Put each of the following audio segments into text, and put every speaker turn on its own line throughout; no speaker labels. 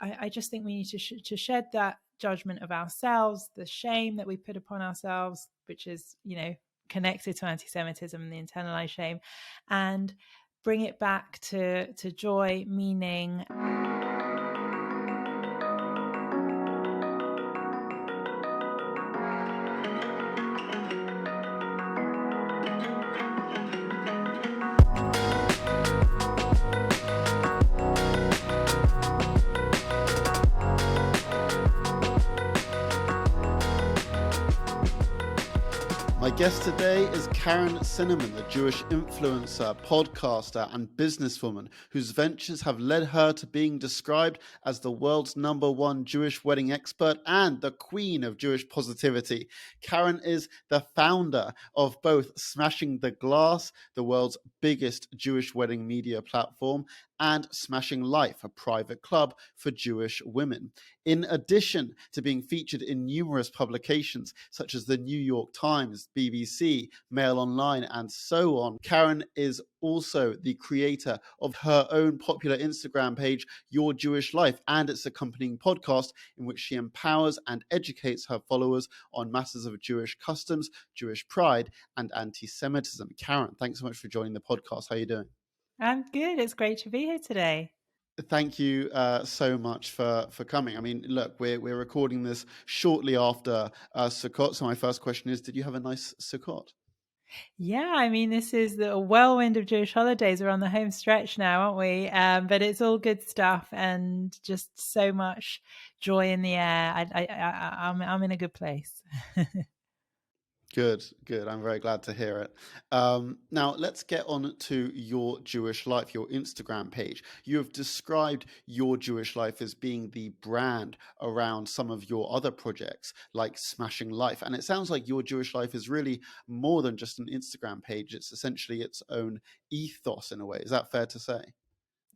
I just think we need to shed that judgment of ourselves, the shame that we put upon ourselves, which is, connected to anti-Semitism and the internalized shame, and bring it back to joy, meaning.
My guest today is Karen Cinnamon, a Jewish influencer, podcaster, and businesswoman whose ventures have led her to being described as the world's #1 Jewish wedding expert and the queen of Jewish positivity. Karen is the founder of both Smashing the Glass, the world's biggest Jewish wedding media platform, and Smashing Life, a private club for Jewish women. In addition to being featured in numerous publications such as the New York Times, BBC, Mail Online, and so on, Karen is also the creator of her own popular Instagram page, Your Jewish Life, and its accompanying podcast, in which she empowers and educates her followers on matters of Jewish customs, Jewish pride, and anti-Semitism. Karen, thanks so much for joining the podcast. How are you doing?
I'm good. It's great to be here today.
Thank you so much for coming. I mean, look, we're recording this shortly after Sukkot. So my first question is, did you have a nice Sukkot?
Yeah, I mean, this is the whirlwind of Jewish holidays. We're on the home stretch now, aren't we? But it's all good stuff and just so much joy in the air. I'm in a good place.
Good. I'm very glad to hear it. Now, let's get on to Your Jewish Life, your Instagram page. You have described Your Jewish Life as being the brand around some of your other projects, like Smashing Life. And it sounds like Your Jewish Life is really more than just an Instagram page. It's essentially its own ethos in a way. Is that fair to say?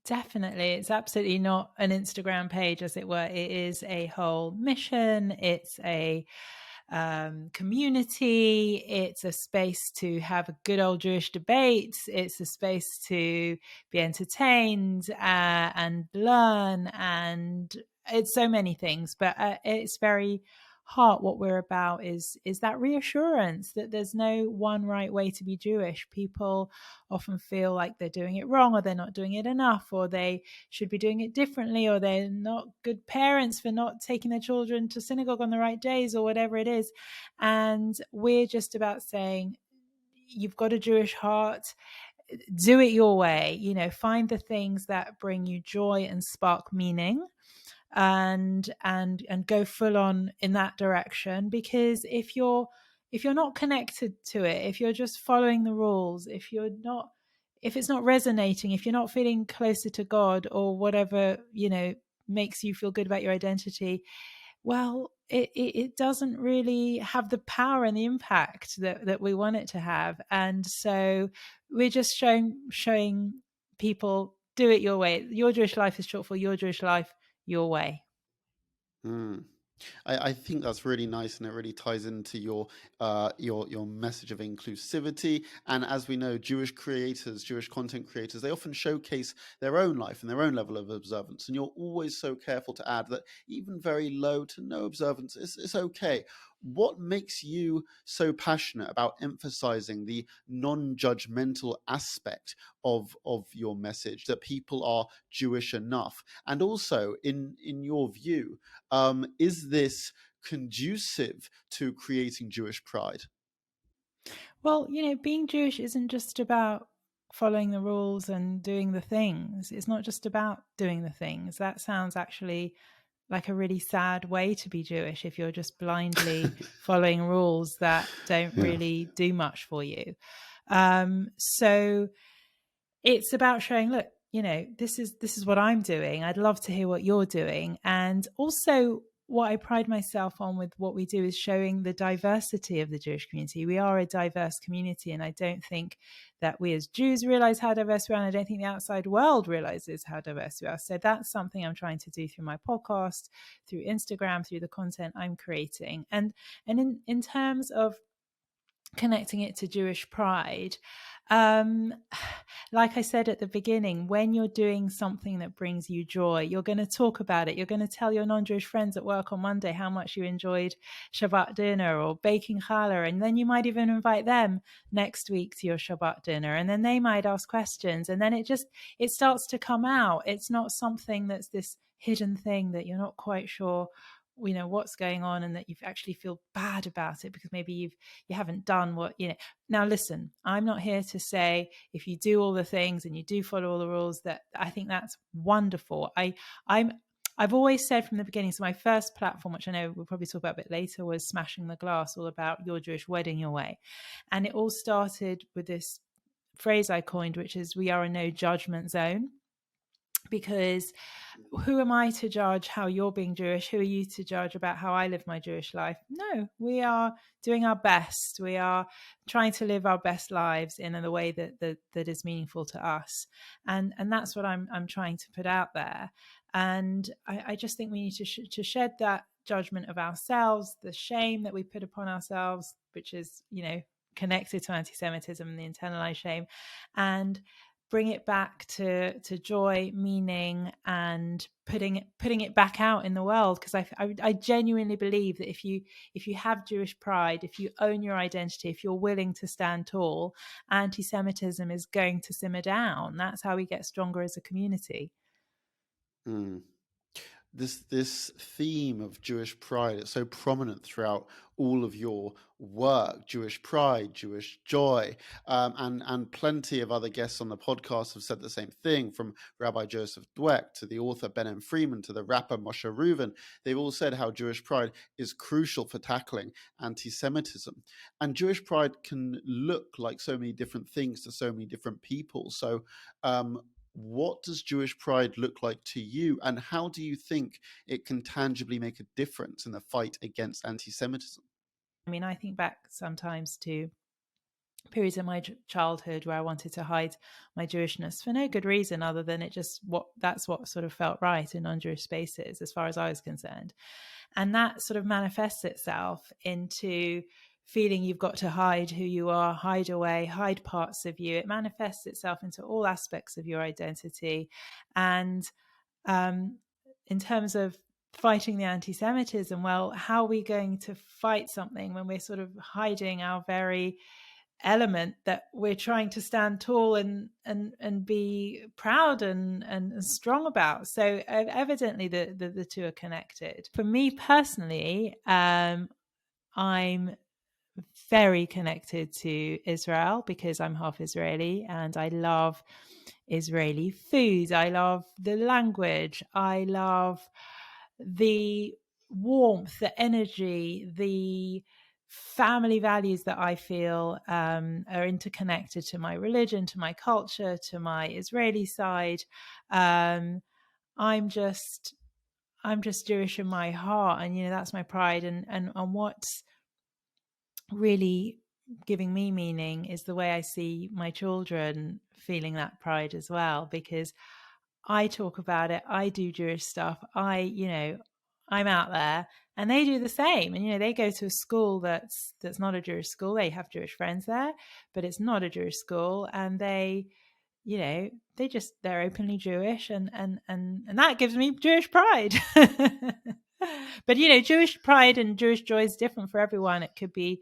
Definitely. It's absolutely not an Instagram page, as it were. It is a whole mission. It's a community. It's a space to have a good old Jewish debate. It's a space to be entertained and learn, and it's so many things. But it's very heart, what we're about is that reassurance that there's no one right way to be Jewish. People often feel like they're doing it wrong, or they're not doing it enough, or they should be doing it differently, or they're not good parents for not taking their children to synagogue on the right days, or whatever it is. And we're just about saying, you've got a Jewish heart, do it your way, find the things that bring you joy and spark meaning, and go full on in that direction. Because if you're not connected to it, if you're just following the rules, if it's not resonating, if you're not feeling closer to God, or whatever makes you feel good about your identity, well, it doesn't really have the power and the impact that we want it to have. And so we're just showing people, do it your way. Your Jewish Life is short for Your Jewish Life, your way.
I think that's really nice, and it really ties into your message of inclusivity. And as we know, Jewish creators, Jewish content creators, they often showcase their own life and their own level of observance. And you're always so careful to add that even very low to no observance is okay. What makes you so passionate about emphasizing the non-judgmental aspect of your message, that people are Jewish enough? And also, in your view, is this conducive to creating Jewish pride?
Well, being Jewish isn't just about following the rules and doing the things. It's not just about doing the things. That sounds actually like a really sad way to be Jewish, if you're just blindly following rules that don't really do much for you. So it's about showing, look, this is what I'm doing. I'd love to hear what you're doing. And also, what I pride myself on with what we do is showing the diversity of the Jewish community. We are a diverse community, and I don't think that we as Jews realize how diverse we are, and I don't think the outside world realizes how diverse we are. So that's something I'm trying to do through my podcast, through Instagram, through the content I'm creating. And in terms of connecting it to Jewish pride. Um, like I said at the beginning, when you're doing something that brings you joy, you're going to talk about it. You're going to tell your non-Jewish friends at work on Monday how much you enjoyed Shabbat dinner or baking challah. And then you might even invite them next week to your Shabbat dinner. And then they might ask questions. And then it starts to come out. It's not something that's this hidden thing that you're not quite sure what's going on, and that you actually feel bad about it because maybe you haven't done what now listen, I'm not here to say if you do all the things and you do follow all the rules that I think that's wonderful. I've always said from the beginning, so my first platform, which I know we'll probably talk about a bit later, was Smashing the Glass, all about Your Jewish Wedding Your Way. And it all started with this phrase I coined, which is we are a no judgment zone. Because who am I to judge how you're being Jewish? Who are you to judge about how I live my Jewish life? No, we are doing our best. We are trying to live our best lives in a way that is meaningful to us, and that's what I'm trying to put out there. And I just think we need to shed that judgment of ourselves, the shame that we put upon ourselves, which is connected to anti-Semitism and the internalized shame, and bring it back to joy, meaning, and putting it back out in the world. Because I genuinely believe that if you have Jewish pride, if you own your identity, if you're willing to stand tall, anti-Semitism is going to simmer down. That's how we get stronger as a community.
Mm. This theme of Jewish pride, it's so prominent throughout all of your work. Jewish pride, Jewish joy, and plenty of other guests on the podcast have said the same thing, from Rabbi Joseph Dweck to the author Ben Freeman to the rapper Moshe Reuven. They've all said how Jewish pride is crucial for tackling anti-Semitism. And Jewish pride can look like so many different things to so many different people. So what does Jewish pride look like to you, and how do you think it can tangibly make a difference in the fight against anti-Semitism?
I mean, I think back sometimes to periods in my childhood where I wanted to hide my Jewishness for no good reason other than that's what sort of felt right in non-Jewish spaces as far as I was concerned. And that sort of manifests itself into feeling you've got to hide who you are, hide away, hide parts of you. It manifests itself into all aspects of your identity. And in terms of fighting the anti-Semitism, well, how are we going to fight something when we're sort of hiding our very element that we're trying to stand tall and be proud and strong about? So evidently the two are connected. For me personally, I'm very connected to Israel because I'm half Israeli and I love Israeli food. I love the language. I love the warmth, the energy, the family values that I feel are interconnected to my religion, to my culture, to my Israeli side. I'm just Jewish in my heart, and that's my pride. And what's really giving me meaning is the way I see my children feeling that pride as well, because I talk about it. I do Jewish stuff. I'm out there and they do the same. And, they go to a school that's not a Jewish school. They have Jewish friends there, but it's not a Jewish school. And they're openly Jewish, and that gives me Jewish pride. But, Jewish pride and Jewish joy is different for everyone. It could be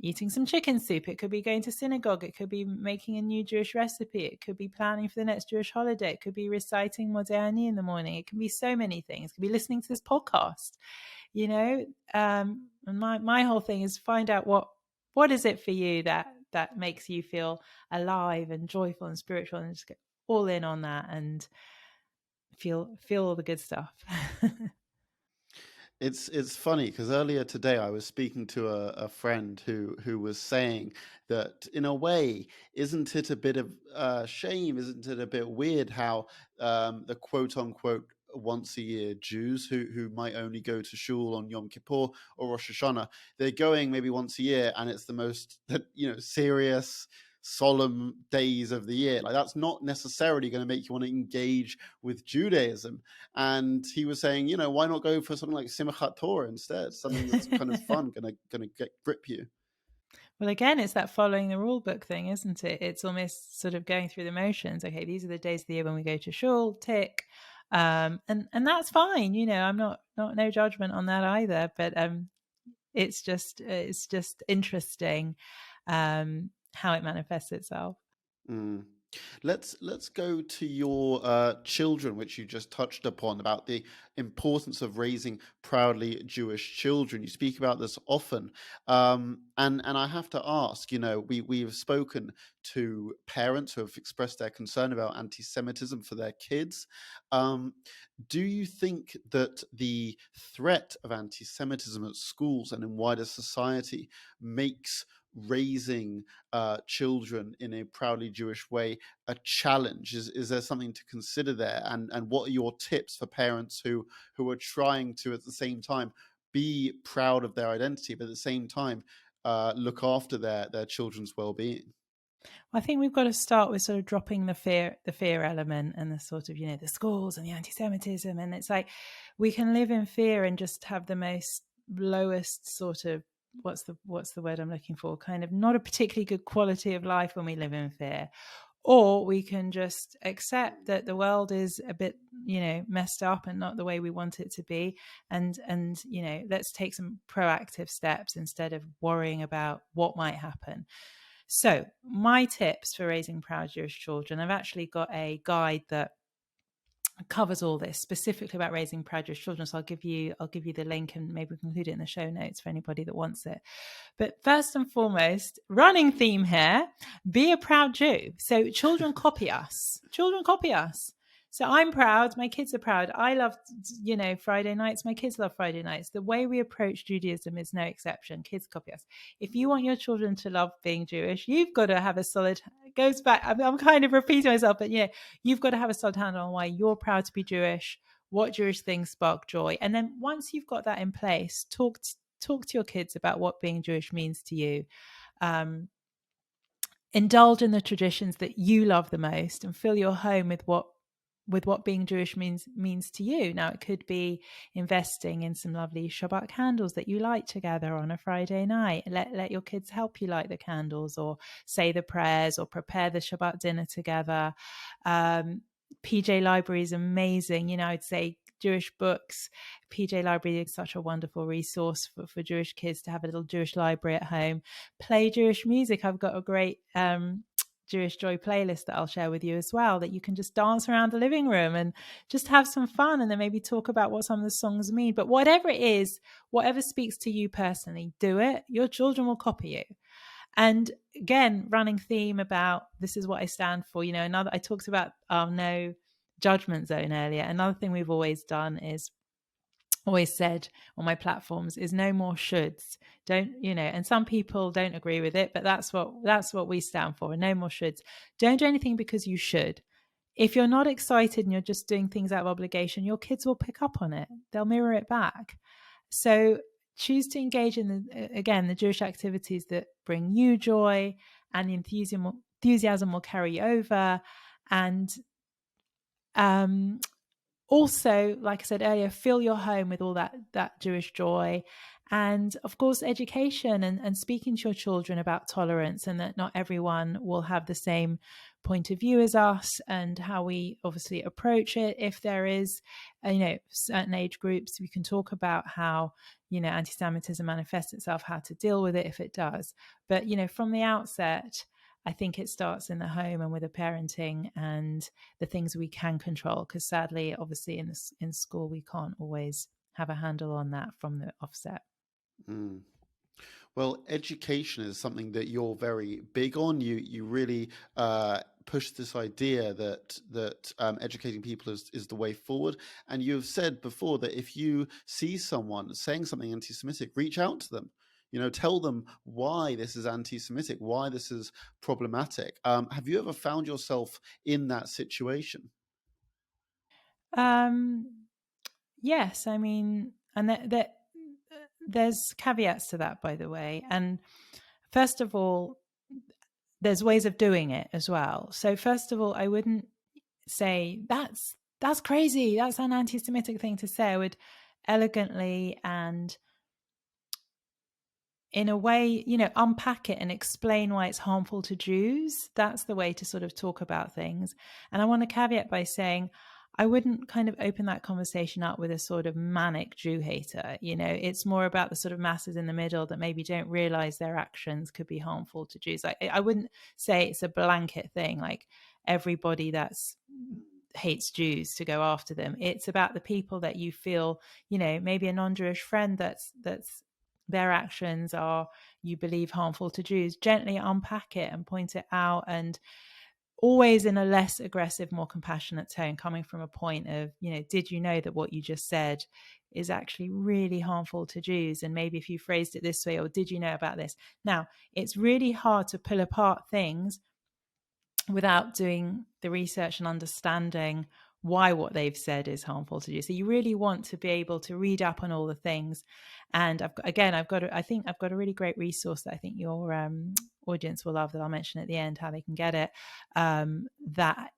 eating some chicken soup. It could be going to synagogue. It could be making a new Jewish recipe. It could be planning for the next Jewish holiday. It could be reciting Modeh in the morning. It can be so many things. It could be listening to this podcast, and my whole thing is find out what is it for you that makes you feel alive and joyful and spiritual, and just get all in on that and feel all the good stuff.
It's funny because earlier today I was speaking to a friend who was saying that, in a way, isn't it a bit of shame? Isn't it a bit weird how the quote unquote once a year Jews who might only go to shul on Yom Kippur or Rosh Hashanah, they're going maybe once a year, and it's the most serious, solemn days of the year. Like, that's not necessarily going to make you want to engage with Judaism. And he was saying, why not go for something like Simchat Torah instead? Something that's kind of fun, gonna grip you.
Well, again, it's that following the rule book thing, isn't it? It's almost sort of going through the motions. Okay, these are the days of the year when we go to shul, tick. And that's fine. I'm not no judgment on that either. But it's just interesting how it manifests itself.
Mm. Let's go to your children, which you just touched upon, about the importance of raising proudly Jewish children. You speak about this often, and I have to ask. We've spoken to parents who have expressed their concern about anti-Semitism for their kids. Do you think that the threat of anti-Semitism at schools and in wider society makes raising children in a proudly Jewish way a challenge? Is there something to consider there? And what are your tips for parents who are trying to, at the same time, be proud of their identity, but at the same time look after their children's well-being?
I think we've got to start with sort of dropping the fear element and the sort of, the schools and the anti-Semitism. And it's like, we can live in fear and just have the most lowest sort of, what's the word I'm looking for? Kind of not a particularly good quality of life when we live in fear. Or we can just accept that the world is a bit, messed up and not the way we want it to be. And let's take some proactive steps instead of worrying about what might happen. So, my tips for raising proud Jewish children, I've actually got a guide that covers all this specifically about raising proud Jewish children. So I'll give you the link, and maybe we can include it in the show notes for anybody that wants it. But first and foremost, running theme here, be a proud Jew. So children copy us. Children copy us. So I'm proud. My kids are proud. I love, Friday nights. My kids love Friday nights. The way we approach Judaism is no exception. Kids copy us. If you want your children to love being Jewish, you've got to have a solid, it goes back, I'm kind of repeating myself, but you've got to have a solid handle on why you're proud to be Jewish, what Jewish things spark joy. And then once you've got that in place, talk to your kids about what being Jewish means to you. Indulge in the traditions that you love the most and fill your home with what being Jewish means to you. Now, it could be investing in some lovely Shabbat candles that you light together on a Friday night. Let your kids help you light the candles, or say the prayers, or prepare the Shabbat dinner together. PJ Library is amazing. I'd say Jewish books. PJ Library is such a wonderful resource for Jewish kids to have a little Jewish library at home. Play Jewish music. I've got a great Jewish Joy playlist that I'll share with you as well, that you can just dance around the living room and just have some fun, and then maybe talk about what some of the songs mean. But whatever it is, whatever speaks to you personally, do it. Your children will copy you. And again, running theme about this is what I stand for. I talked about our no judgment zone earlier. Another thing we've always done is always said on my platforms is no more shoulds. And some people don't agree with it, but that's what we stand for. No more shoulds. Don't do anything because you should. If you're not excited and you're just doing things out of obligation, your kids will pick up on it. They'll mirror it back. So choose to engage in the Jewish activities that bring you joy, and the enthusiasm will carry over. And also, like I said earlier, fill your home with all that Jewish joy. And of course, education and speaking to your children about tolerance, and that not everyone will have the same point of view as us, and how we obviously approach it. If there is, certain age groups, we can talk about how, anti-Semitism manifests itself, how to deal with it if it does. But, from the outset, I think it starts in the home and with the parenting and the things we can control, because sadly, obviously in school, we can't always have a handle on that from the offset.
Mm. Well, education is something that you're very big on. You really push this idea that educating people is the way forward. And you've said before that if you see someone saying something anti-Semitic, reach out to them. Tell them why this is anti-Semitic, why this is problematic. Have you ever found yourself in that situation?
Yes, I mean, and there's caveats to that, by the way. And first of all, there's ways of doing it as well. So first of all, I wouldn't say that's crazy. That's an anti-Semitic thing to say. I would elegantly and in a way, unpack it and explain why it's harmful to Jews. That's the way to sort of talk about things. And I want to caveat by saying, I wouldn't kind of open that conversation up with a sort of manic Jew hater. It's more about the sort of masses in the middle that maybe don't realize their actions could be harmful to Jews. I wouldn't say it's a blanket thing, like everybody that's hates Jews to go after them. It's about the people that you feel, maybe a non-Jewish friend that's their actions are, you believe, harmful to Jews. Gently unpack it and point it out, and always in a less aggressive, more compassionate tone, coming from a point of, did you know that what you just said is actually really harmful to Jews? And maybe if you phrased it this way, or did you know about this? Now, it's really hard to pull apart things without doing the research and understanding why what they've said is harmful to you. So you really want to be able to read up on all the things. And I think I've got a really great resource that I think your audience will love, that I'll mention at the end how they can get it. That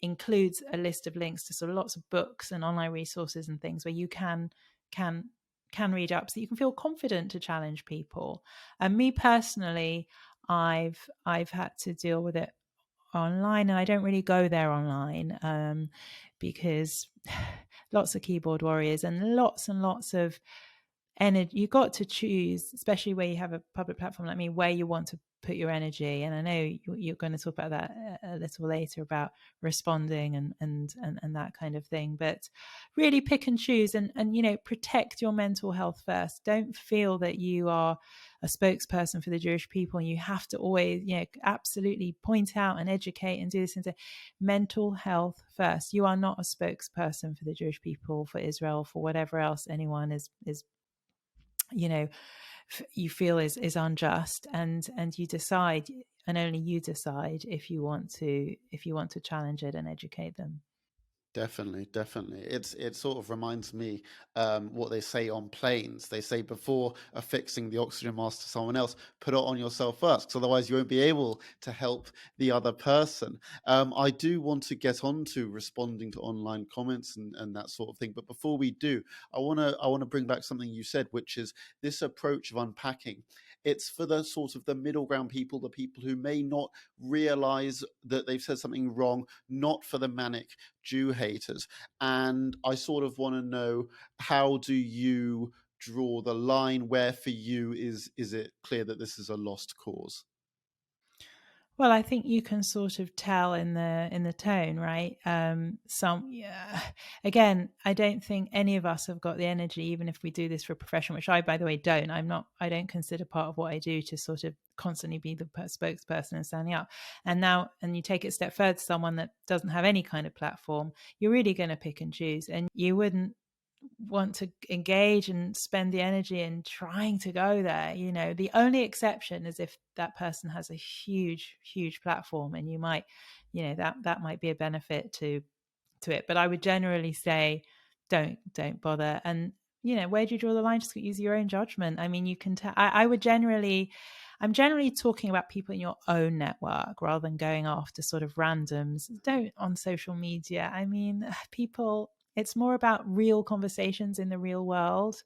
includes a list of links to sort of lots of books and online resources and things where you can read up, so you can feel confident to challenge people. And me personally, I've had to deal with it online, and I don't really go there online because lots of keyboard warriors and lots of energy. You got to choose, especially where you have a public platform like me, where you want to put your energy. And I know you're going to talk about that a little later, about responding and that kind of thing. But really pick and choose, and protect your mental health first. Don't feel that you are a spokesperson for the Jewish people and you have to always, absolutely point out and educate and do this and say, mental health first. You are not a spokesperson for the Jewish people, for Israel, for whatever else anyone is you feel is unjust, and you decide, and only you decide, if you want to challenge it and educate them.
Definitely. It sort of reminds me what they say on planes. They say, before affixing the oxygen mask to someone else, put it on yourself first, because otherwise you won't be able to help the other person. I do want to get on to responding to online comments and that sort of thing. But before we do, I want to bring back something you said, which is this approach of unpacking. It's for the sort of the middle ground people, the people who may not realize that they've said something wrong, not for the manic Jew haters. And I sort of want to know, how do you draw the line? Where for you is it clear that this is a lost cause?
Well, I think you can sort of tell in the tone, right? Again, I don't think any of us have got the energy, even if we do this for a profession, which I, by the way, don't. I don't consider part of what I do to sort of constantly be the spokesperson and standing up. And you take it a step further, someone that doesn't have any kind of platform, you're really going to pick and choose, and you wouldn't want to engage and spend the energy in trying to go there. The only exception is if that person has a huge platform, and you might, that might be a benefit to it. But I would generally say, don't bother. And where do you draw the line? Just use your own judgment. I mean, you can tell. I'm generally talking about people in your own network rather than going after sort of randoms. Don't on social media. I mean, people, it's more about real conversations in the real world,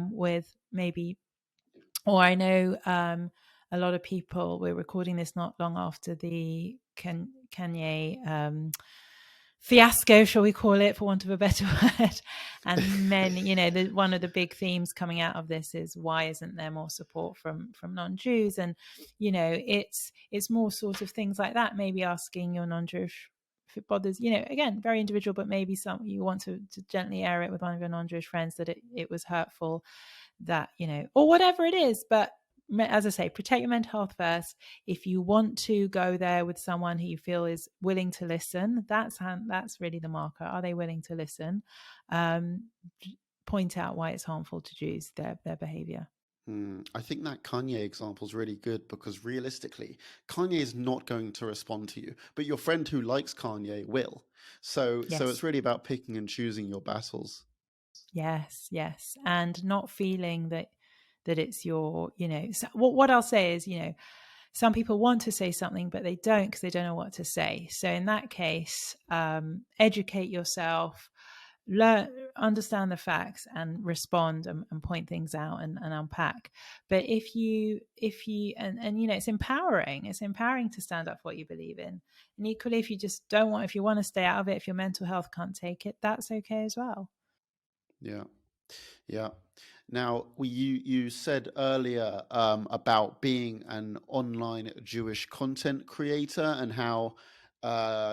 with maybe, or I know a lot of people, we're recording this not long after the Kanye fiasco, shall we call it, for want of a better word. And many, one of the big themes coming out of this is, why isn't there more support from non-Jews? And it's more sort of things like that. Maybe asking your non-Jewish, if it bothers, again, very individual, but maybe you want to gently air it with one of your non-Jewish friends that it was hurtful, that, or whatever it is. But as I say, protect your mental health first. If you want to go there with someone who you feel is willing to listen, that's really the marker. Are they willing to listen? Point out why it's harmful to Jews, their behavior.
I think that Kanye example is really good, because realistically, Kanye is not going to respond to you, but your friend who likes Kanye will. So
Yes.
it's really about picking and choosing your battles.
Yes, and not feeling that it's your, so what I'll say is, some people want to say something, but they don't, because they don't know what to say. So in that case, educate yourself, learn, understand the facts and respond and point things out and unpack. But if you and you know, it's empowering to stand up for what you believe in. And equally, if you just don't want, if you want to stay out of it, if your mental health can't take it, that's okay as well.
Yeah. Yeah. Now, you said earlier about being an online Jewish content creator and how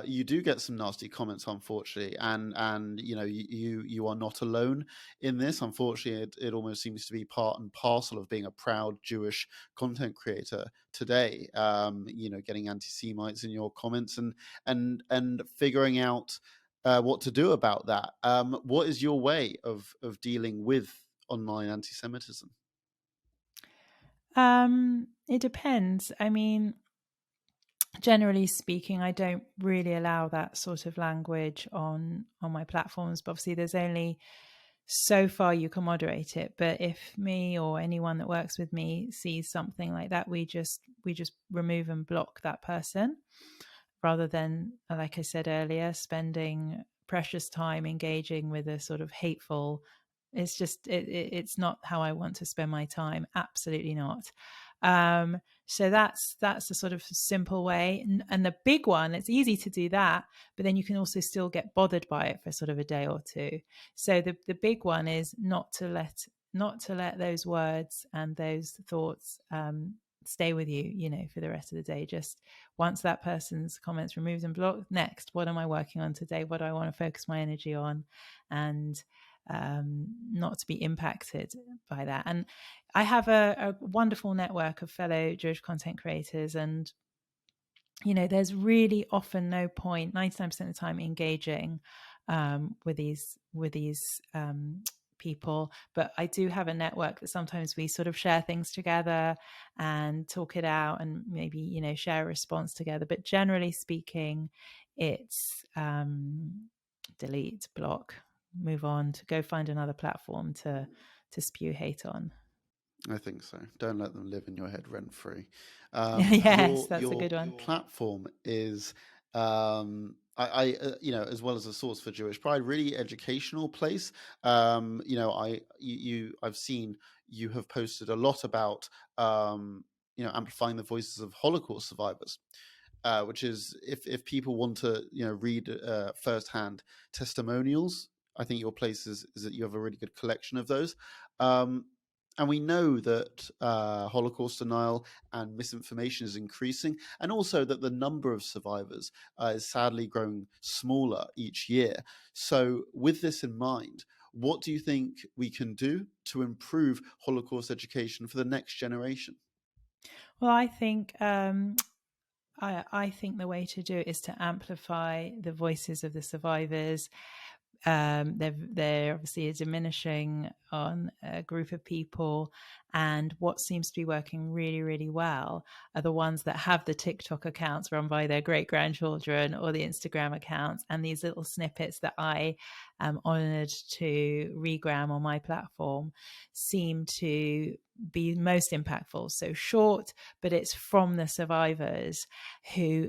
you do get some nasty comments, unfortunately, and you know you are not alone in this. Unfortunately, it almost seems to be part and parcel of being a proud Jewish content creator today. You know, getting anti-Semites in your comments and figuring out what to do about that. What is your way of dealing with online anti-Semitism?
It depends. I mean, generally speaking, I don't really allow that sort of language on my platforms. But obviously, there's only so far you can moderate it. But if me or anyone that works with me sees something like that, we just remove and block that person, rather than, like I said earlier, spending precious time engaging with a sort of hateful. It's not how I want to spend my time. Absolutely not. So that's a sort of simple way. And the big one, it's easy to do that, but then you can also still get bothered by it for sort of a day or two. So the big one is not to let those words and those thoughts stay with you, you know, for the rest of the day. Just once that person's comments removed and blocked, next, what am I working on today? What do I want to focus my energy on? And not to be impacted by that. And I have a wonderful network of fellow Jewish content creators, and you know, there's really often no point 99% of the time engaging with these people. But I do have a network that sometimes we sort of share things together and talk it out, and maybe, you know, share a response together. But generally speaking, it's delete, block, move on, to go find another platform to spew hate on.
I think so. Don't let them live in your head rent free.
Yes, that's a
Your
good one.
platform is, you know, as well as a source for Jewish pride, really educational place. You know, I've seen you have posted a lot about, you know, amplifying the voices of Holocaust survivors. Which is, if people want to, you know, read firsthand testimonials, I think your place is that you have a really good collection of those. Um, and we know that Holocaust denial and misinformation is increasing, and also that the number of survivors is sadly growing smaller each year. So, with this in mind, what do you think we can do to improve Holocaust education for the next generation?
Well, I think the way to do it is to amplify the voices of the survivors. They're obviously diminishing on a group of people, and what seems to be working really, really well are the ones that have the TikTok accounts run by their great grandchildren, or the Instagram accounts, and these little snippets that I am honored to regram on my platform seem to be most impactful. So short, but it's from the survivors who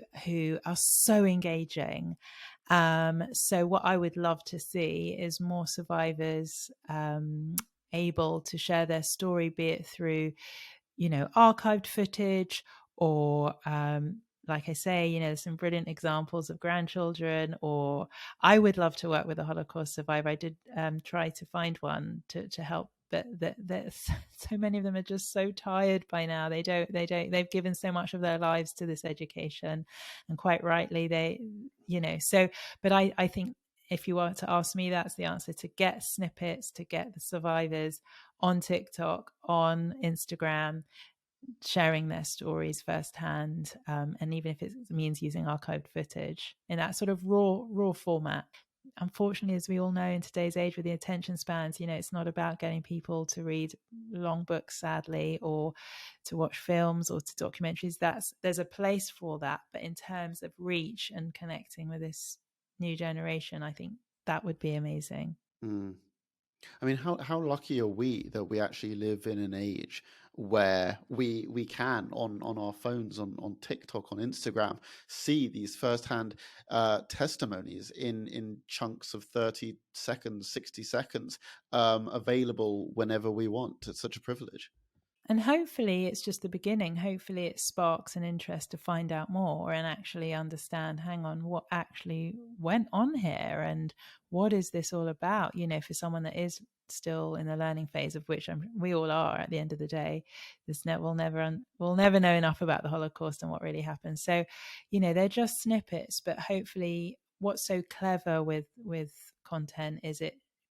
are so engaging. So what I would love to see is more survivors able to share their story, be it through, you know, archived footage, or like I say, you know, there's some brilliant examples of grandchildren. Or I would love to work with a Holocaust survivor. I did try to find one to help, but so many of them are just so tired by now. They've given so much of their lives to this education, and quite rightly, you know. So, but I think, if you were to ask me, that's the answer: to get snippets, to get the survivors on TikTok, on Instagram, sharing their stories firsthand, and even if it means using archived footage in that sort of raw format. Unfortunately, as we all know, in today's age with the attention spans, you know, it's not about getting people to read long books, sadly, or to watch films or to documentaries. There's a place for that, but in terms of reach and connecting with this new generation, I think that would be amazing.
Mm. I mean, how lucky are we that we actually live in an age where we can on our phones, on TikTok, on Instagram, see these firsthand testimonies in chunks of 30 seconds, 60 seconds, available whenever we want. It's such a privilege.
And hopefully it's just the beginning. Hopefully it sparks an interest to find out more and actually understand, hang on, what actually went on here and what is this all about? You know, for someone that is still in the learning phase, of which we all are at the end of the day, we'll never know enough about the Holocaust and what really happened. So, you know, they're just snippets, but hopefully what's so clever with content is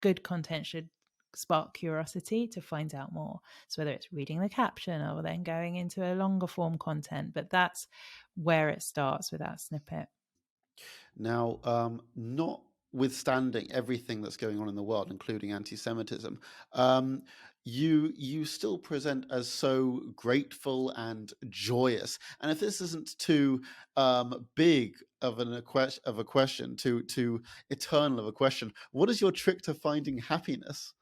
good content should spark curiosity to find out more. So whether it's reading the caption or then going into a longer form content, but that's where it starts with that snippet.
Now, notwithstanding everything that's going on in the world, including anti-Semitism, you still present as so grateful and joyous. And if this isn't too big of a question, too eternal of a question, what is your trick to finding happiness?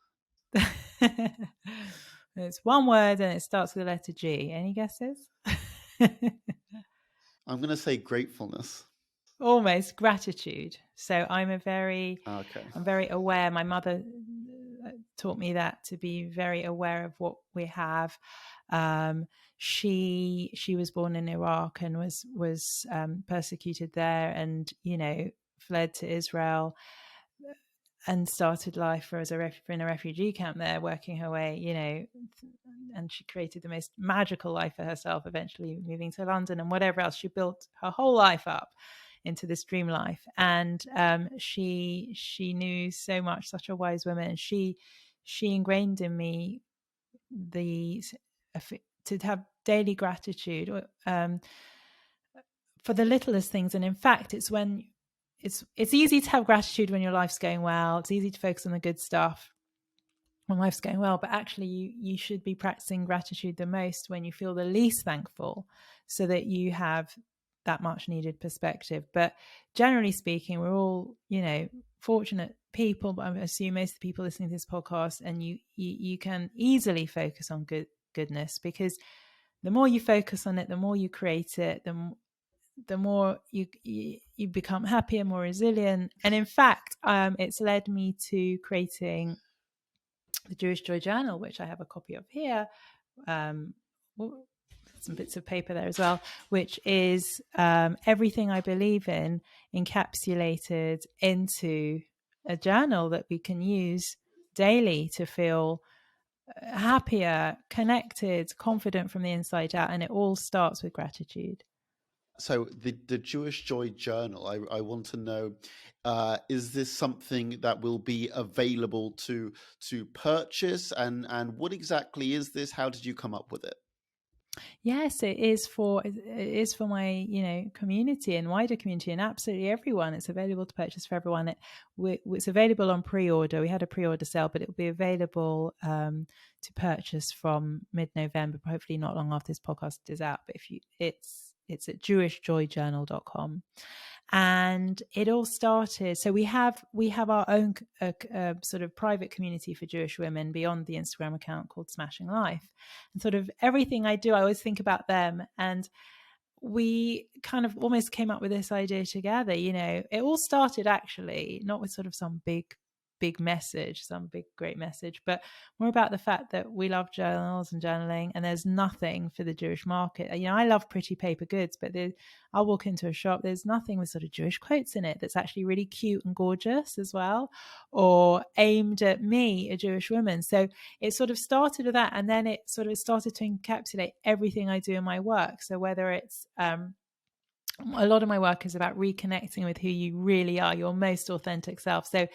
It's one word and it starts with the letter G. Any guesses?
I'm going to say gratefulness.
Almost gratitude. So
Okay.
I'm very aware. My mother taught me that, to be very aware of what we have. She was born in Iraq and was persecuted there, and fled to Israel and started life as in a refugee camp there, working her way, and she created the most magical life for herself, eventually moving to London and whatever else. She built her whole life up into this dream life. And she knew so much, such a wise woman. And she ingrained in me to have daily gratitude for the littlest things. And in fact, it's easy to have gratitude when your life's going well. It's easy to focus on the good stuff when life's going well, but actually you should be practicing gratitude the most when you feel the least thankful, so that you have that much needed perspective. But generally speaking, we're all, fortunate people, but I assume most of the people listening to this podcast, and you can easily focus on goodness, because the more you focus on it, the more you create it, the more you become happier, more resilient. And in fact, it's led me to creating the Jewish Joy Journal, which I have a copy of here. Some bits of paper there as well, which is everything I believe in encapsulated into a journal that we can use daily to feel happier, connected, confident from the inside out. And it all starts with gratitude.
So the Jewish Joy Journal, I want to know, is this something that will be available to purchase, and what exactly is this? How did you come up with it?
Yes, it is for my community and wider community, and absolutely everyone. It's available to purchase for everyone. It's available on pre-order. We had a pre-order sale, but it will be available to purchase from mid-November, hopefully not long after this podcast is out. But it's at jewishjoyjournal.com. And it all started, so we have our own sort of private community for Jewish women beyond the Instagram account called Smashing Life. And sort of everything I do, I always think about them. And we kind of almost came up with this idea together. It all started actually not with sort of some big message, some big great message, but more about the fact that we love journals and journaling, and there's nothing for the Jewish market. I love pretty paper goods, but I'll walk into a shop, there's nothing with sort of Jewish quotes in it that's actually really cute and gorgeous as well, or aimed at me, a Jewish woman. So it sort of started with that, and then it sort of started to encapsulate everything I do in my work. So whether it's a lot of my work is about reconnecting with who you really are, your most authentic self. So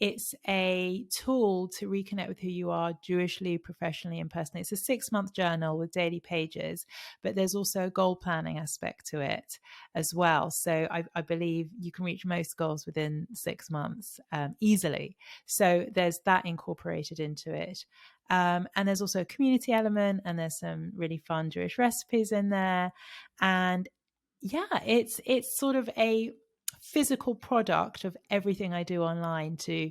it's a tool to reconnect with who you are, Jewishly, professionally, and personally. It's a 6-month journal with daily pages, but there's also a goal planning aspect to it as well. So I believe you can reach most goals within 6 months easily. So there's that incorporated into it. And there's also a community element, and there's some really fun Jewish recipes in there. And yeah, it's sort of a physical product of everything I do online to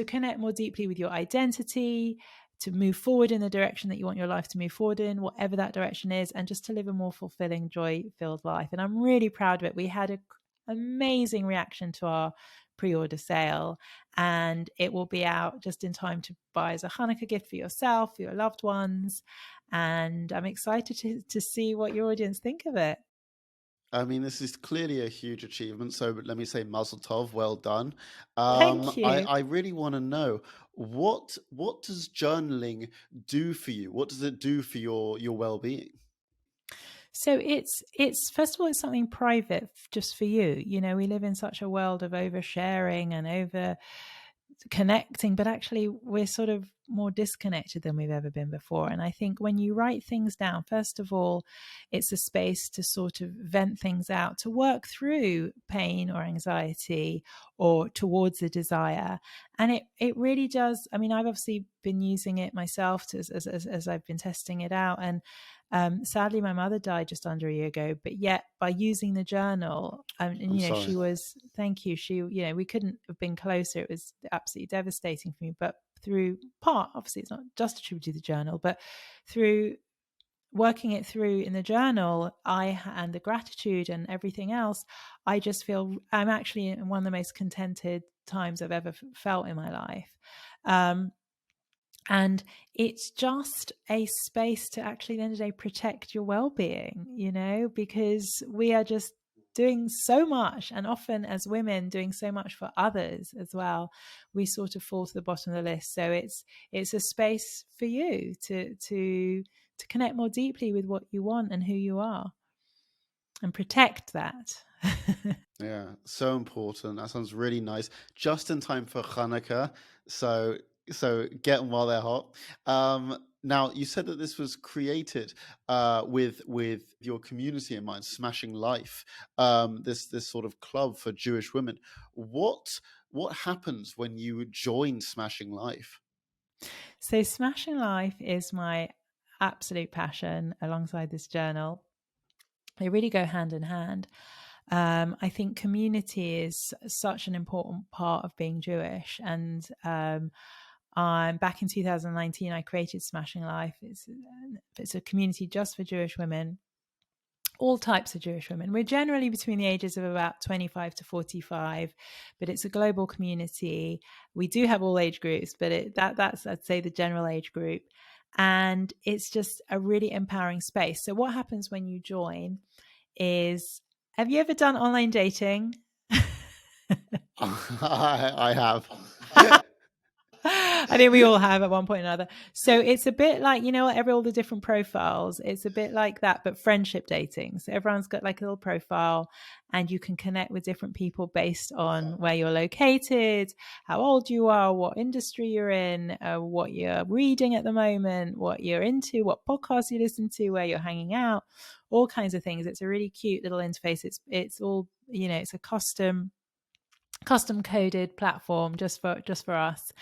connect more deeply with your identity, to move forward in the direction that you want your life to move forward in, whatever that direction is, and just to live a more fulfilling, joy-filled life. And I'm really proud of it. We had an amazing reaction to our pre-order sale, and it will be out just in time to buy as a Hanukkah gift for yourself, for your loved ones. And I'm excited to see what your audience think of it.
I mean, this is clearly a huge achievement. So let me say Mazel Tov, well done.
Thank you.
I really want to know what does journaling do for you? What does it do for your well-being?
So it's first of all, it's something private just for you. You know, we live in such a world of oversharing and over connecting, but actually we're sort of more disconnected than we've ever been before. And I think when you write things down, first of all, it's a space to sort of vent things out, to work through pain or anxiety or towards a desire. And it really does. I mean, I've obviously been using it myself as I've been testing it out. And sadly, my mother died just under a year ago, but yet by using the journal, and
I'm
you know,
sorry.
thank you. She, you know, we couldn't have been closer. It was absolutely devastating for me, but through part, obviously, it's not just attributed to the journal, but through working it through in the journal, and the gratitude and everything else, I just feel I'm actually in one of the most contented times I've ever felt in my life. And it's just a space to actually, at the end of the day, protect your well-being, you know, because we are just doing so much, and often as women doing so much for others as well, we sort of fall to the bottom of the list. So it's a space for you to connect more deeply with what you want and who you are, and protect that.
Yeah, so important. That sounds really nice. Just in time for Hanukkah. So get them while they're hot. Now you said that this was created with your community in mind, Smashing Life. This sort of club for Jewish women. What happens when you join Smashing Life?
So Smashing Life is my absolute passion alongside this journal. They really go hand in hand. I think community is such an important part of being Jewish. And I'm back in 2019, I created Smashing Life. It's a community just for Jewish women, all types of Jewish women. We're generally between the ages of about 25 to 45, but it's a global community. We do have all age groups, but that's, I'd say, the general age group. And it's just a really empowering space. So what happens when you join is, have you ever done online dating?
I have.
I think we all have at one point or another. So it's a bit like, you know, all the different profiles. It's a bit like that, but friendship dating. So everyone's got like a little profile, and you can connect with different people based on where you're located, how old you are, what industry you're in, what you're reading at the moment, what you're into, what podcasts you listen to, where you're hanging out, all kinds of things. It's a really cute little interface. It's all, you know, it's a custom coded platform just for us.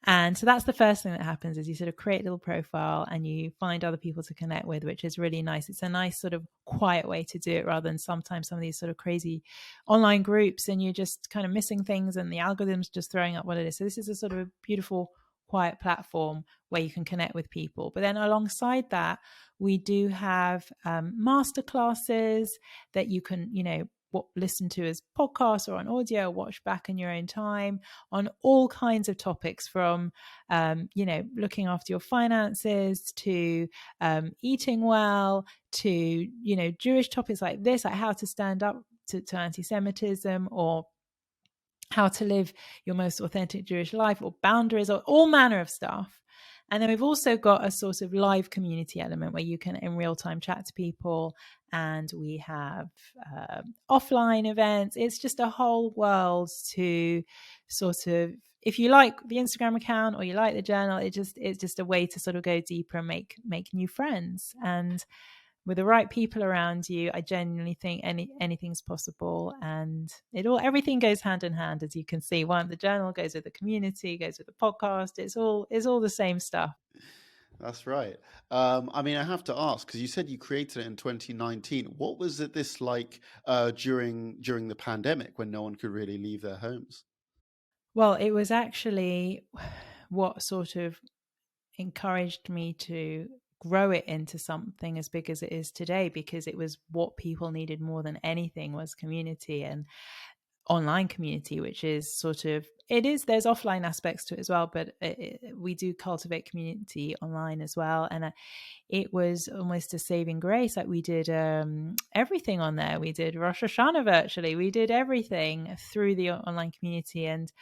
And so that's the first thing that happens, is you sort of create a little profile and you find other people to connect with, which is really nice. It's a nice sort of quiet way to do it, rather than sometimes some of these sort of crazy online groups and you're just kind of missing things and the algorithm's just throwing up what it is. So this is a sort of a beautiful quiet platform where you can connect with people. But then alongside that, we do have master classes that you can, you know, listen to as podcasts or on audio, watch back in your own time, on all kinds of topics, from you know, looking after your finances to eating well, to, you know, Jewish topics like this, like how to stand up to anti-Semitism, or how to live your most authentic Jewish life, or boundaries, or all manner of stuff. And then we've also got a sort of live community element where you can in real time chat to people. And we have offline events. It's just a whole world to sort of, if you like the Instagram account or you like the journal, it's just a way to sort of go deeper and make new friends. And with the right people around you, I genuinely think anything's possible. And everything goes hand in hand, as you can see. The journal goes with the community, goes with the podcast. It's all the same stuff.
That's right. I mean, I have to ask because you said you created it in 2019. What was it this like during the pandemic when no one could really leave their homes?
Well, it was actually what sort of encouraged me to grow it into something as big as it is today, because it was what people needed more than anything was community and online community, which is sort of, it is, there's offline aspects to it as well, but we do cultivate community online as well. And it was almost a saving grace. Like, we did everything on there. We did Rosh Hashanah virtually. We did everything through the online community. And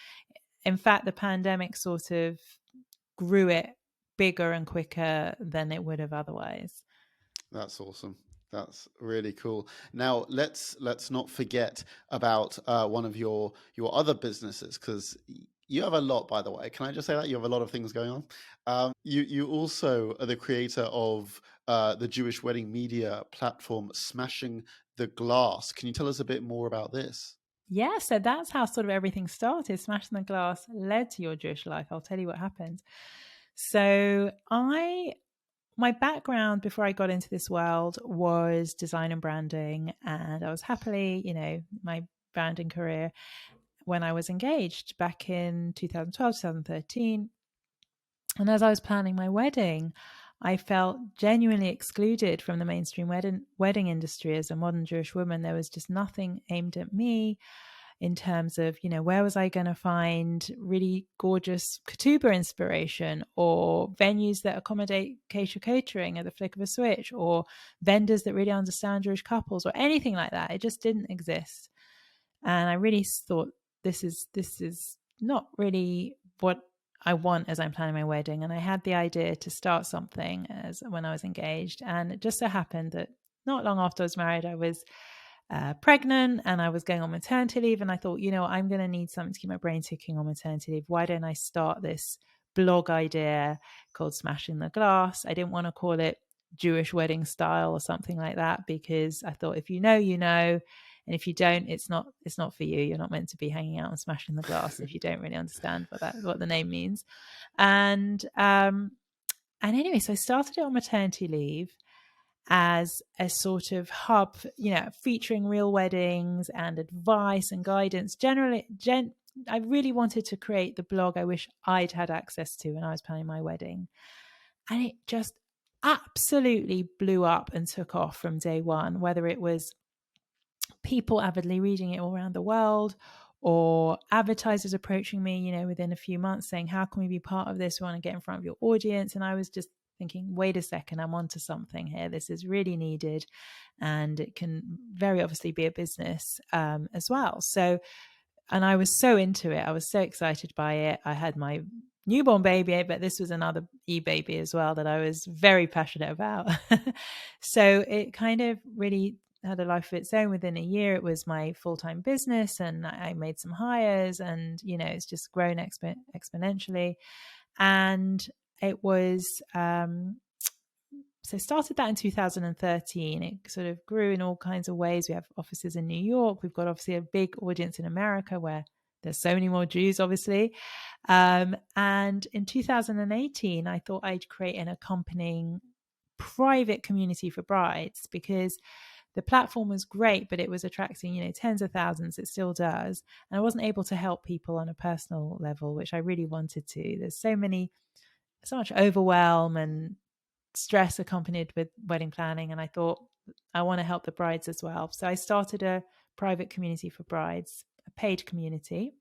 in fact, the pandemic sort of grew it bigger and quicker than it would have otherwise.
That's awesome. That's really cool. Now let's not forget about one of your other businesses, because you have a lot, by the way. Can I just say that you have a lot of things going on? You also are the creator of the Jewish wedding media platform, Smashing the Glass. Can you tell us a bit more about this?
Yeah, so that's how sort of everything started. Smashing the Glass led to Your Jewish Life. I'll tell you what happened. So my background before I got into this world was design and branding, and I was happily, my branding career when I was engaged back in 2012, 2013. And as I was planning my wedding, I felt genuinely excluded from the mainstream wedding industry as a modern Jewish woman. There was just nothing aimed at me in terms of, where was I going to find really gorgeous ketubah inspiration, or venues that accommodate kosher catering at the flick of a switch, or vendors that really understand Jewish couples, or anything like that. It just didn't exist. And I really thought, this is not really what I want as I'm planning my wedding. And I had the idea to start something as when I was engaged. And it just so happened that not long after I was married, I was pregnant and I was going on maternity leave. And I thought, I'm going to need something to keep my brain ticking on maternity leave. Why don't I start this blog idea called Smashing the Glass? I didn't want to call it Jewish wedding style or something like that, because I thought, if you know, you know. And if you don't, it's not for you. You're not meant to be hanging out and smashing the glass if you don't really understand what the name means. And anyway, so I started it on maternity leave as a sort of hub, featuring real weddings and advice and guidance. I really wanted to create the blog I wish I'd had access to when I was planning my wedding. And it just absolutely blew up and took off from day one, whether it was people avidly reading it all around the world, or advertisers approaching me, within a few months saying, how can we be part of this? We want to get in front of your audience. And I was just thinking, wait a second, I'm onto something here. This is really needed. And it can very obviously be a business as well. So, and I was so into it. I was so excited by it. I had my newborn baby, but this was another baby as well that I was very passionate about. So it kind of really had a life of its own. Within a year, it was my full-time business, and I made some hires, and it's just grown exponentially. And it was so started that in 2013. It sort of grew in all kinds of ways. We have offices in New York. We've got obviously a big audience in America, where there's so many more Jews, obviously. And in 2018, I thought I'd create an accompanying private community for brides, because the platform was great, but it was attracting, tens of thousands. It still does. And I wasn't able to help people on a personal level, which I really wanted to. There's so much overwhelm and stress accompanied with wedding planning. And I thought, I want to help the brides as well. So I started a private community for brides, a paid community.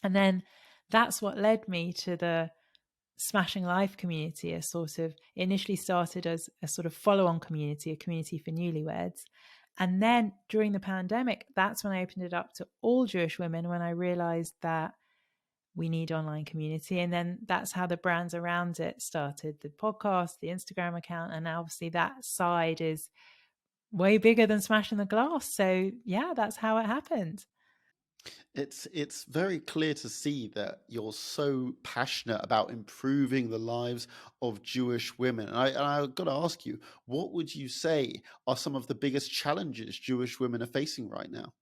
And then that's what led me to the Smashing Life community, a sort of initially started as a sort of follow-on community, a community for newlyweds. And then during the pandemic, that's when I opened it up to all Jewish women, when I realized that we need online community. And then that's how the brands around it started, the podcast, the Instagram account. And obviously that side is way bigger than Smashing the Glass. So yeah, that's how it happened.
It's very clear to see that you're so passionate about improving the lives of Jewish women. And I've got to ask you, what would you say are some of the biggest challenges Jewish women are facing right now?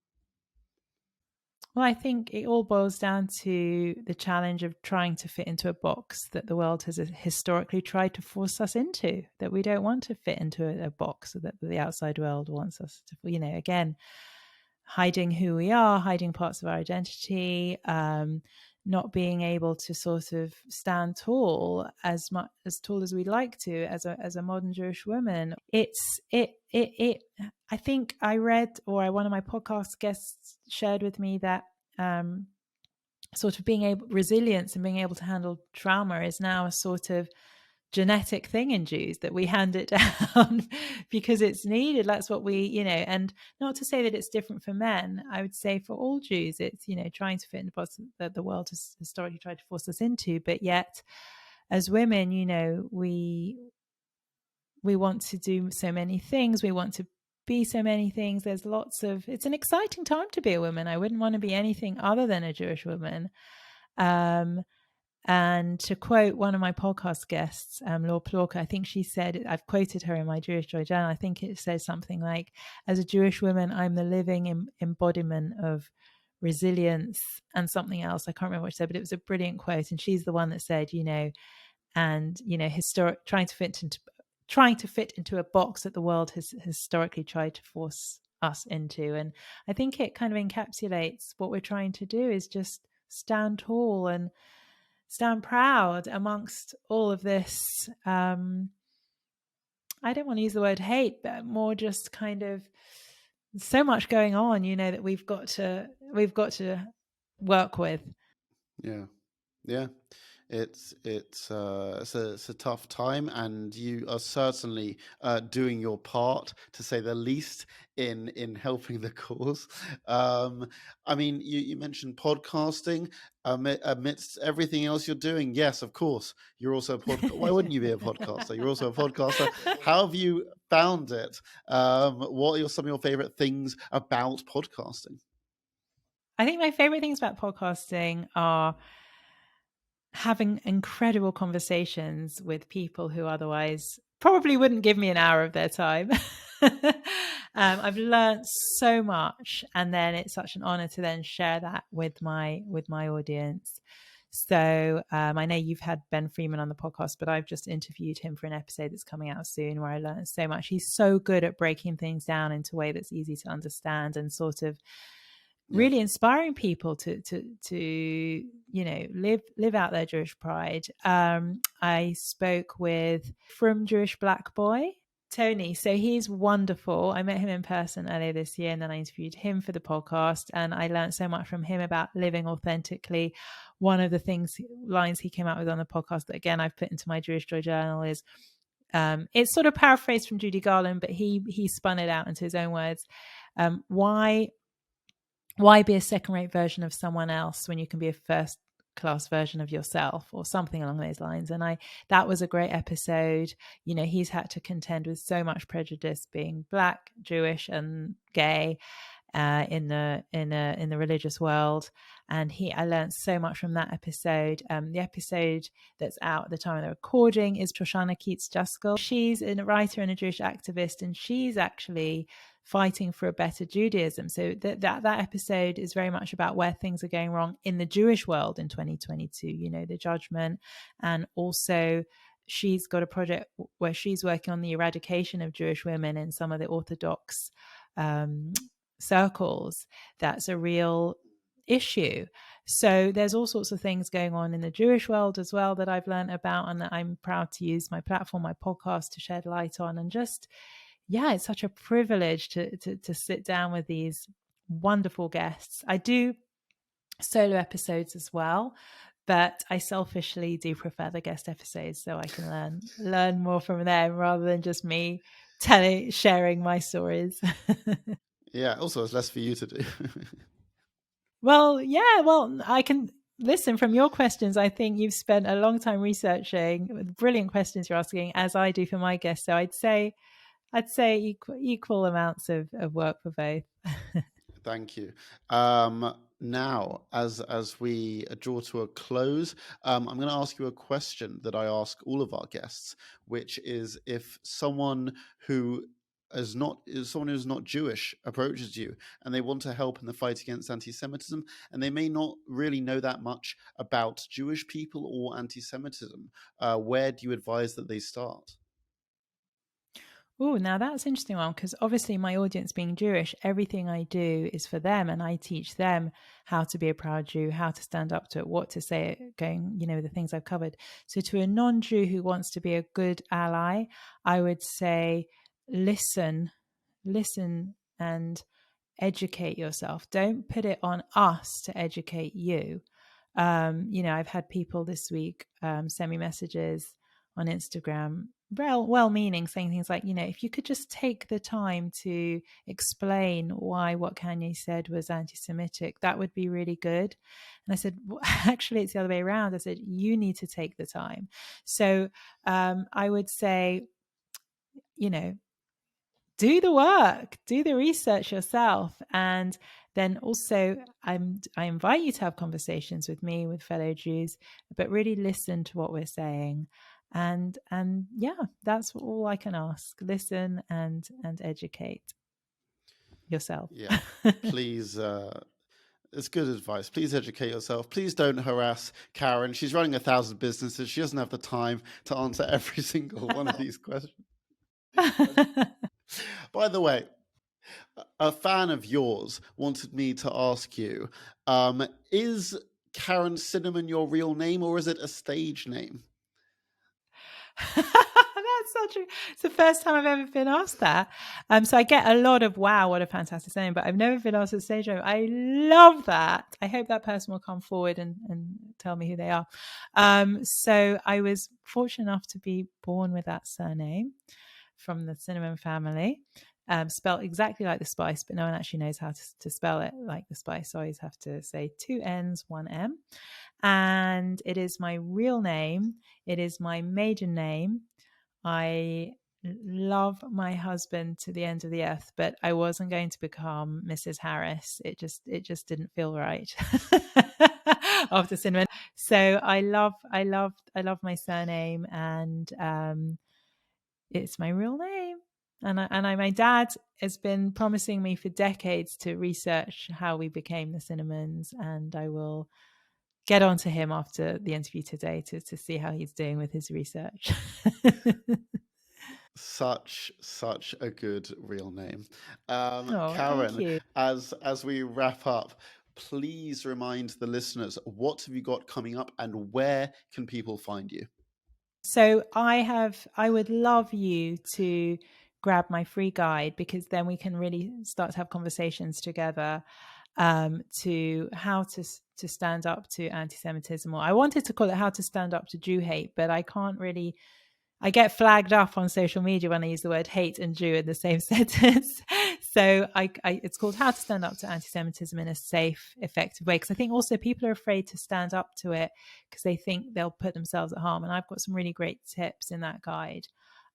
Well, I think it all boils down to the challenge of trying to fit into a box that the world has historically tried to force us into, that we don't want to fit into a box that the outside world wants us to, again, hiding who we are, hiding parts of our identity, not being able to sort of stand tall as much as tall as we'd like to as a modern Jewish woman. I think I read, or one of my podcast guests shared with me that sort of resilience and being able to handle trauma is now a sort of genetic thing in Jews, that we hand it down because it's needed. That's what we, and not to say that it's different for men. I would say for all Jews, it's, trying to fit in the box that the world has historically tried to force us into. But yet, as women, we want to do so many things. We want to be so many things. It's an exciting time to be a woman. I wouldn't want to be anything other than a Jewish woman. And to quote one of my podcast guests, Laura Plorka, I think she said, I've quoted her in my Jewish Joy Journal, I think it says something like, as a Jewish woman, I'm the living embodiment of resilience and something else. I can't remember what she said, but it was a brilliant quote. And she's the one that said, trying to fit into a box that the world has historically tried to force us into. And I think it kind of encapsulates what we're trying to do, is just stand tall and stand proud amongst all of this. I don't want to use the word hate, but more just kind of so much going on, that we've got to work with.
Yeah. It's a tough time, and you are certainly doing your part, to say the least, in helping the cause. I mean, you mentioned podcasting. Amidst everything else you're doing, yes, of course, you're also a podcaster. Why wouldn't you be a podcaster? You're also a podcaster. How have you found it? What are some of your favorite things about podcasting?
I think my favorite things about podcasting are having incredible conversations with people who otherwise probably wouldn't give me an hour of their time. I've learned so much, and then it's such an honor to then share that with my audience. So I know you've had Ben Freeman on the podcast, but I've just interviewed him for an episode that's coming out soon, where I learned so much. He's so good at breaking things down into a way that's easy to understand, and sort of really inspiring people to live out their Jewish pride. I spoke with From Jewish Black Boy, Tony. So he's wonderful. I met him in person earlier this year, and then I interviewed him for the podcast, and I learned so much from him about living authentically. One of the lines he came out with on the podcast that, again, I've put into my Jewish Joy Journal is, it's sort of paraphrased from Judy Garland, but he spun it out into his own words. Why be a second-rate version of someone else when you can be a first-class version of yourself, or something along those lines? And that was a great episode. He's had to contend with so much prejudice, being Black, Jewish, and gay in the religious world. And I learned so much from that episode. The episode that's out at the time of the recording is Shoshana Keats Juskell. She's a writer and a Jewish activist, and she's actually fighting for a better Judaism. So that episode is very much about where things are going wrong in the Jewish world in 2022, the judgment. And also she's got a project where she's working on the eradication of Jewish women in some of the Orthodox circles. That's a real issue. So there's all sorts of things going on in the Jewish world as well that I've learned about, and that I'm proud to use my platform, my podcast, to shed light on. And just, it's such a privilege to sit down with these wonderful guests. I do solo episodes as well, but I selfishly do prefer the guest episodes, so I can learn more from them rather than just me sharing my stories.
Yeah, also it's less for you to do.
Well, I can listen from your questions. I think you've spent a long time researching, brilliant questions you're asking, as I do for my guests. So I'd say equal amounts of work for both.
Thank you. Now, as we draw to a close, I'm going to ask you a question that I ask all of our guests, which is, if someone who is someone who's not Jewish approaches you and they want to help in the fight against anti-Semitism, and they may not really know that much about Jewish people or anti-Semitism, where do you advise that they start?
Oh, now that's an interesting one, because obviously my audience being Jewish, everything I do is for them, and I teach them how to be a proud Jew, how to stand up to it, what to say, going, the things I've covered. So to a non-Jew who wants to be a good ally, I would say, listen and educate yourself. Don't put it on us to educate you. I've had people this week send me messages on Instagram, well-meaning, saying things like, if you could just take the time to explain why what Kanye said was anti-Semitic, that would be really good. And I said, well, actually, it's the other way around. I said, you need to take the time. So I would say, do the work, do the research yourself. And then also I invite you to have conversations with me, with fellow Jews, but really listen to what we're saying. And yeah, that's all I can ask. Listen and educate yourself.
Yeah, please. It's good advice. Please educate yourself. Please don't harass Karen. She's running 1,000 businesses. She doesn't have the time to answer every single one of these questions. By the way, a fan of yours wanted me to ask you, is Karen Cinnamon your real name, or is it a stage name?
It's the first time I've ever been asked that. So I get a lot of, wow, what a fantastic name, but I've never been asked a stage name. I love that. I hope that person will come forward and tell me who they are. So I was fortunate enough to be born with that surname from the Cinnamon family, spelled exactly like the spice, but no one actually knows how to spell it like the spice. So I always have to say 2 N's, 1 M. And it is my real name. It is my maiden name. I love my husband to the end of the earth, but I wasn't going to become Mrs. Harris. It just didn't feel right after Cinnamon. So I love my surname, and it's my real name. And my dad has been promising me for decades to research how we became the Cinnamons, and I will get on to him after the interview today to see how he's doing with his research.
Such a good real name.
Oh, thank
Karen,
you.
as we wrap up, please remind the listeners, what have you got coming up and where can people find you?
So I would love you to grab my free guide, because then we can really start to have conversations together to how to stand up to anti-Semitism. Or I wanted to call it how to stand up to Jew hate, but I get flagged up on social media when I use the word hate and Jew in the same sentence. So it's called How to Stand Up to Anti-Semitism in a Safe, Effective Way. Because I think also people are afraid to stand up to it because they think they'll put themselves at harm. And I've got some really great tips in that guide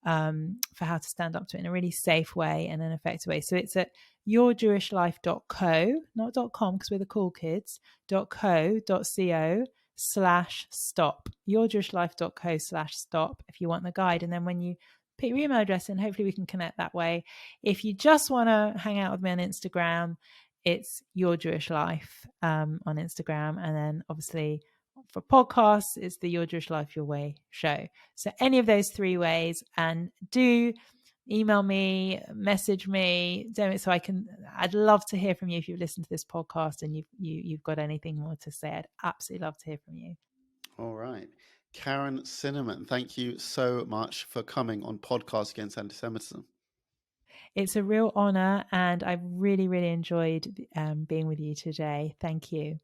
for how to stand up to it in a really safe way and an effective way. So it's at yourjewishlife.co, not .com because we're the cool kids, .co.stop, yourjewishlife.co/stop if you want the guide. And then when you put your email address in, hopefully we can connect that way. If you just want to hang out with me on Instagram, it's Your Jewish Life on Instagram. And then obviously for podcasts, it's the Your Jewish Life Your Way show. So any of those 3 ways, and do email me, message me, so I'd love to hear from you if you've listened to this podcast and you've got anything more to say. I'd absolutely love to hear from you.
All right. Karen Cinnamon, thank you so much for coming on Podcast Against Antisemitism.
It's a real honor, and I've really, really enjoyed being with you today. Thank you.